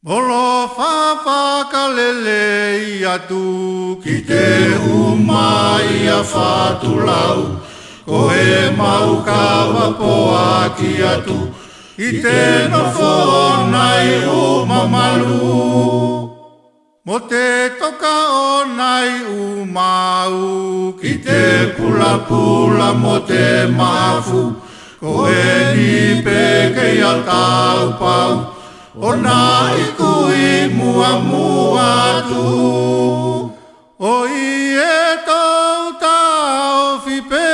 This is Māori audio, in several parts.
Molo whawhakalelei atu ki te umai a whātulau. Ko e mau kawa poa ki atu i te nofo nai o mamalu. Mo te toka o nai umau ki te pula pula mo te mafu. Ko e ni peke a tau pau. O nā iku i mua mua tu. O i e tau tau whipe.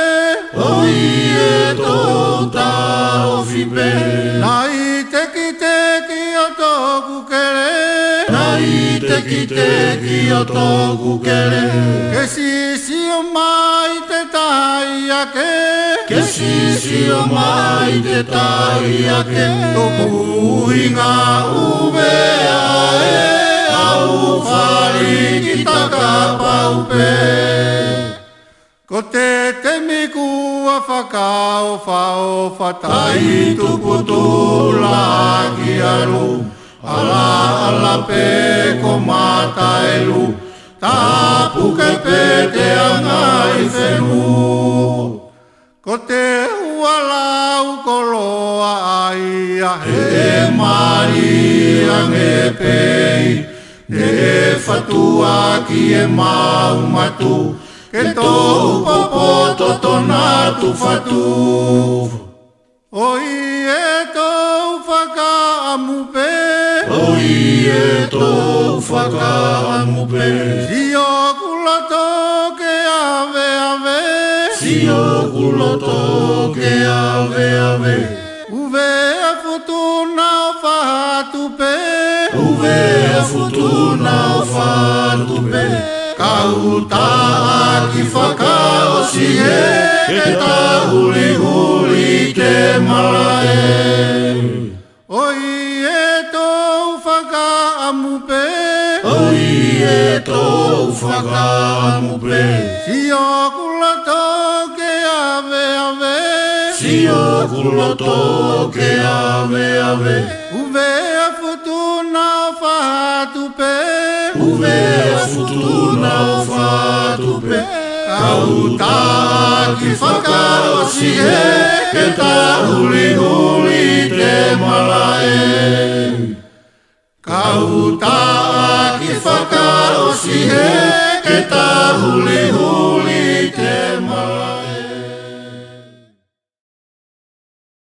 O i e tau tau whipe. Nā i teki teki o tōku kere. Nā i teki teki o tōku kere. Ke sisi o mai te tai ake. Ke sisi o mai te tai ake. Tōku inga uvea e au whari ki taka paupe. Ko te temiku a whakao whao whatai tupu tūla ki aru. Ala ala pe ko mātailu. Tā puke pete anga i whenu. Ko te ualau koloa ai a he mari ange pei. E whatua ki e mau matu. Ke tō popo totona tu whatu. O i e tō whakaamupe. O i e tō whakaamupe. Si o kulato ke ave ave. Si o kulato ke ave ave. Uve a futuna o whatupe. Uve a futuna o whatupe. Kau tā ki whakao si e. Ke tā huli huli te malae. O i e tō whakaamupe. O i e tō whakaamupe. Si o kulato ke ave ave. Si o kulato ke ave ave. Uve a futuna o whatupe. Uve a futuna o whatupe. Kau tā ki whakao si e. Ke tā huli